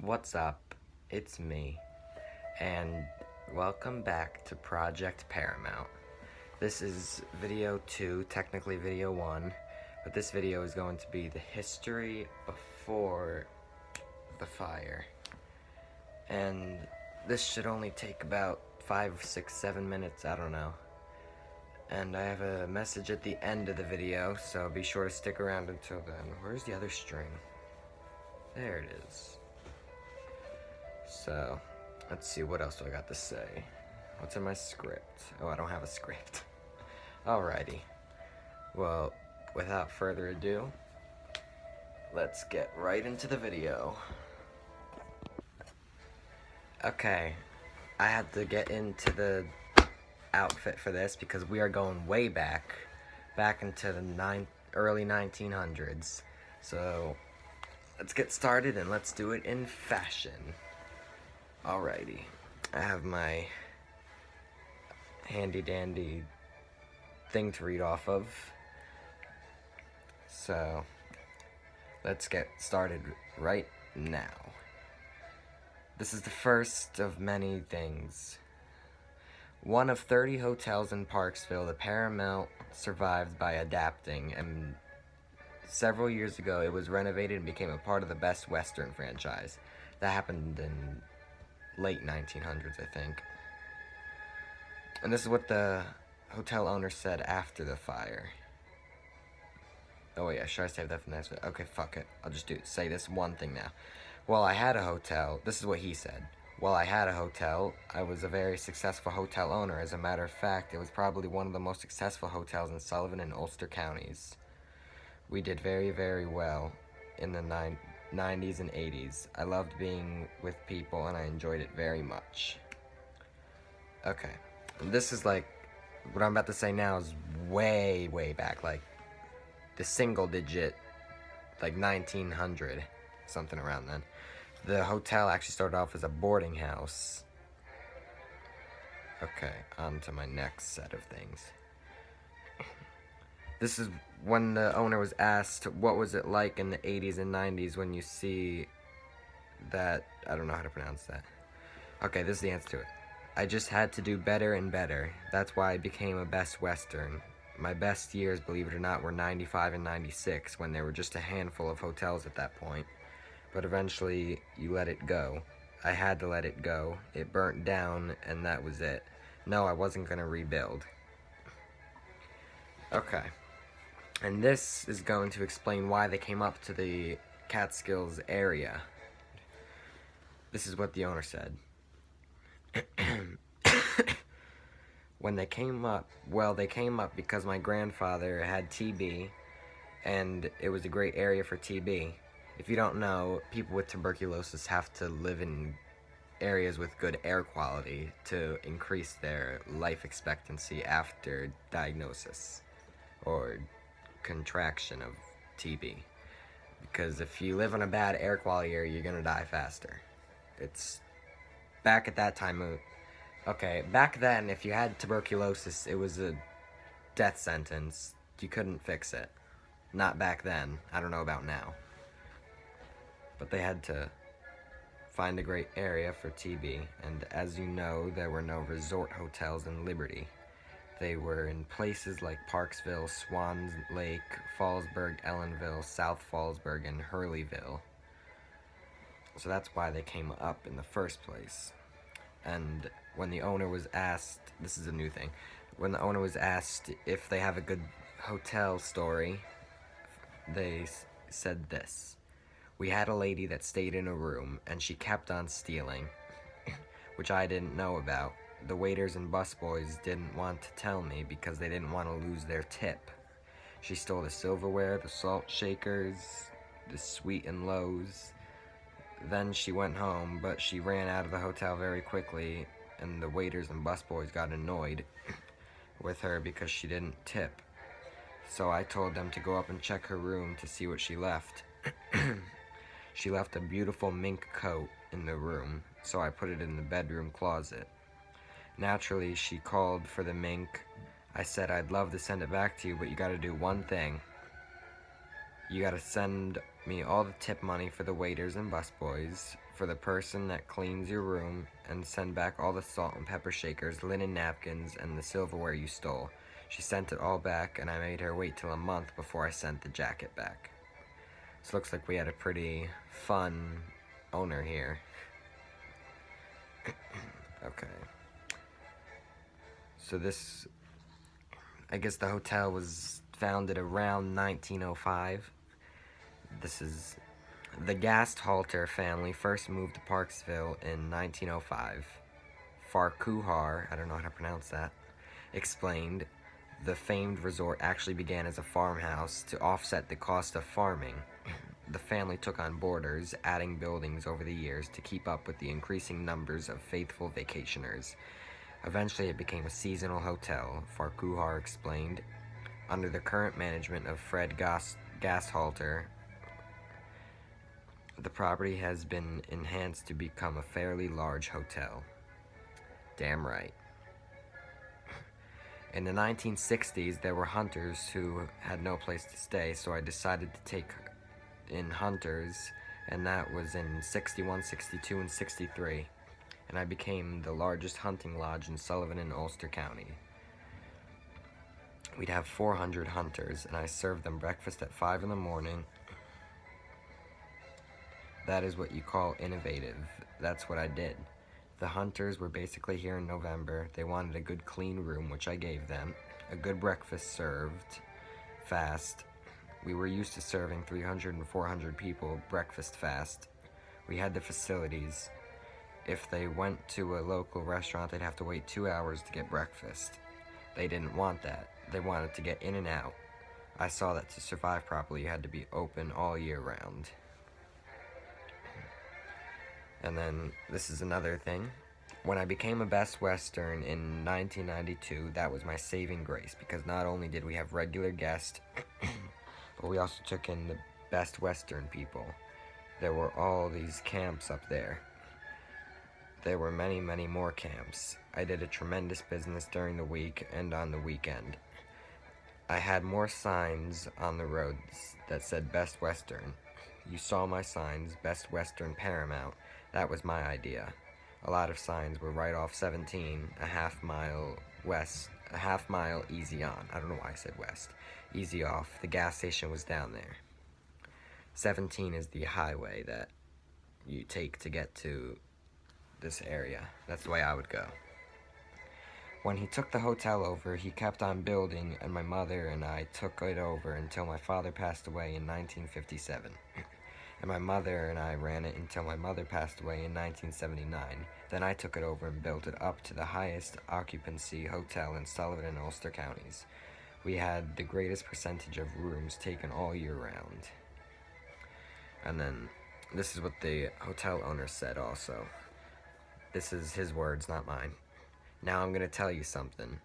What's up? It's me, and welcome back to Project Paramount. This is video 2, technically video 1, but this video is going to be the history before the fire. And this should only take about 5, 6, 7 minutes, I don't know. And I have a message at the end of the video, so be sure to stick around until then. Where's the other string? There it is. So, let's see, what else do I got to say? What's in my script? Oh, I don't have a script. Alrighty. Well, without further ado, let's get right into the video. Okay, I had to get into the outfit for this because we are going way back into the early 1900s. So, let's get started and let's do it in fashion. Alrighty, I have my handy dandy thing to read off of. So, let's get started right now. This is the first of many things. One of 30 hotels in Parksville, the Paramount survived by adapting, and several years ago it was renovated and became a part of the Best Western franchise. That happened in late 1900s, I think. And this is what the hotel owner said after the fire. Oh yeah, should I save that for the next one? Okay, fuck it. I'll just say this one thing now. While I had a hotel, this is what he said. While I had a hotel, I was a very successful hotel owner. As a matter of fact, it was probably one of the most successful hotels in Sullivan and Ulster counties. We did very, very well in the 90s and 80s. I loved being with people and I enjoyed it very much. Okay, this is like, what I'm about to say now is way, way back, like the single digit, like 1900, something around then. The hotel actually started off as a boarding house. Okay, on to my next set of things. This is when the owner was asked what was it like in the 80s and 90s when you see that, I don't know how to pronounce that. Okay, this is the answer to it. I just had to do better and better. That's why I became a Best Western. My best years, believe it or not, were 95 and 96, when there were just a handful of hotels at that point. But eventually, you let it go. I had to let it go. It burnt down, and that was it. No, I wasn't going to rebuild. Okay. And this is going to explain why they came up to the Catskills area. This is what the owner said. When they came up, well, they came up because my grandfather had TB, and it was a great area for TB. If you don't know, people with tuberculosis have to live in areas with good air quality to increase their life expectancy after diagnosis or contraction of TB. Because if you live in a bad air quality area, you're gonna die faster. It's back at that time. Okay, back then, if you had tuberculosis, it was a death sentence. You couldn't fix it. Not back then. I don't know about now. But they had to find a great area for TB. And as you know, there were no resort hotels in Liberty. They were in places like Parksville, Swan Lake, Fallsburg, Ellenville, South Fallsburg, and Hurleyville. So that's why they came up in the first place. And when the owner was asked, this is a new thing, when the owner was asked if they have a good hotel story, they said this. We had a lady that stayed in a room, and she kept on stealing, which I didn't know about. The waiters and busboys didn't want to tell me because they didn't want to lose their tip. She stole the silverware, the salt shakers, the sweet and lows. Then she went home, but she ran out of the hotel very quickly, and the waiters and busboys got annoyed with her because she didn't tip. So I told them to go up and check her room to see what she left. She left a beautiful mink coat in the room, so I put it in the bedroom closet. Naturally, she called for the mink. I said I'd love to send it back to you, but you gotta do one thing. You gotta send me all the tip money for the waiters and busboys, for the person that cleans your room, and send back all the salt and pepper shakers, linen napkins, and the silverware you stole. She sent it all back, and I made her wait till a month before I sent the jacket back. So looks like we had a pretty fun owner here. Okay. So this, I guess the hotel was founded around 1905. This is the Gasthalter family first moved to Parksville in 1905. Farquhar, I don't know how to pronounce that, explained the famed resort actually began as a farmhouse to offset the cost of farming. The family took on boarders, adding buildings over the years to keep up with the increasing numbers of faithful vacationers. Eventually it became a seasonal hotel, Farquhar explained. Under the current management of Fred Gasthalter, the property has been enhanced to become a fairly large hotel. Damn right. In the 1960s, there were hunters who had no place to stay, so I decided to take in hunters, and that was in 61, 62, and 63. And I became the largest hunting lodge in Sullivan and Ulster County. We'd have 400 hunters, and I served them breakfast at 5 in the morning. That is what you call innovative. That's what I did. The hunters were basically here in November. They wanted a good clean room, which I gave them. A good breakfast served fast. We were used to serving 300 and 400 people breakfast fast. We had the facilities. If they went to a local restaurant, they'd have to wait 2 hours to get breakfast. They didn't want that. They wanted to get in and out. I saw that to survive properly, you had to be open all year round. And then, this is another thing. When I became a Best Western in 1992, that was my saving grace, because not only did we have regular guests, but we also took in the Best Western people. There were all these camps up there. There were many, many more camps. I did a tremendous business during the week and on the weekend. I had more signs on the roads that said Best Western. You saw my signs, Best Western Paramount. That was my idea. A lot of signs were right off 17, a half mile west, a half mile easy on. I don't know why I said west. Easy off. The gas station was down there. 17 is the highway that you take to get to this area. That's the way I would go. When he took the hotel over, he kept on building, and my mother and I took it over until my father passed away in 1957. And my mother and I ran it until my mother passed away in 1979. Then I took it over and built it up to the highest occupancy hotel in Sullivan and Ulster counties. We had the greatest percentage of rooms taken all year round. And then, this is what the hotel owner said also. This is his words, not mine. Now I'm going to tell you something.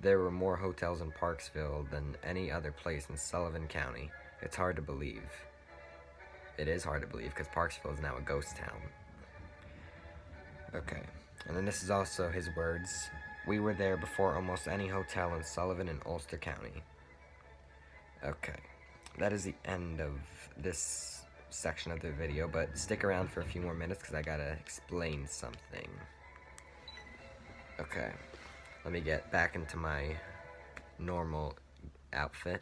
There were more hotels in Parksville than any other place in Sullivan County. It's hard to believe. It is hard to believe because Parksville is now a ghost town. Okay, and then this is also his words. We were there before almost any hotel in Sullivan and Ulster County. Okay, that is the end of this section of the video, but stick around for a few more minutes because I gotta explain something. Okay, let me get back into my normal outfit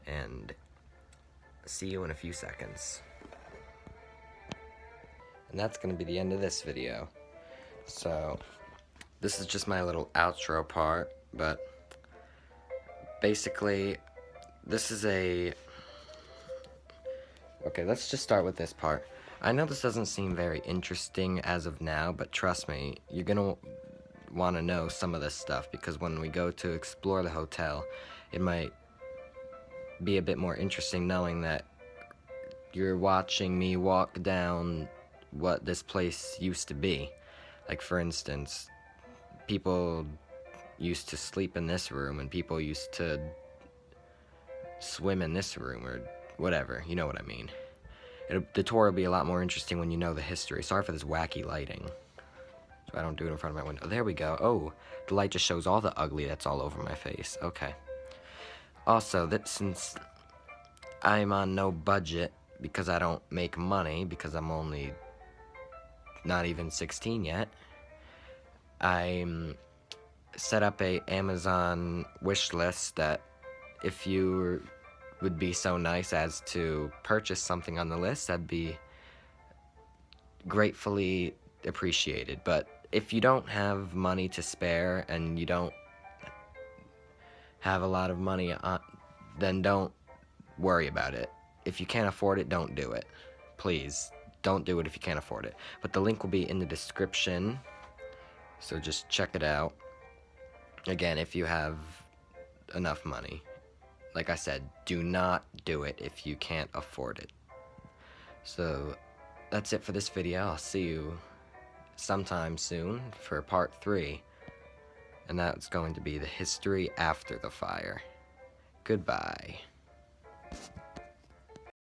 and see you in a few seconds. And that's going to be the end of this video. So, this is just my little outro part, but basically, this is a... Okay, let's just start with this part. I know this doesn't seem very interesting as of now, but trust me, you're going to want to know some of this stuff, because when we go to explore the hotel, it might be a bit more interesting knowing that you're watching me walk down what this place used to be. Like, for instance, people used to sleep in this room, and people used to swim in this room, or whatever, you know what I mean. The tour will be a lot more interesting when you know the history. Sorry for this wacky lighting, so I don't do it in front of my window. There we go. Oh, the light just shows all the ugly that's all over my face. Okay. Also, since I'm on no budget because I don't make money, because I'm only not even 16 yet, I set up a Amazon wish list that if you would be so nice as to purchase something on the list, that'd be gratefully appreciated. But if you don't have money to spare and you don't have a lot of money, then don't worry about it. If you can't afford it, don't do it. Please, don't do it if you can't afford it. But the link will be in the description, so just check it out. Again, if you have enough money. Like I said, do not do it if you can't afford it. So, that's it for this video. I'll see you sometime soon for part 3. And that's going to be the history after the fire. Goodbye.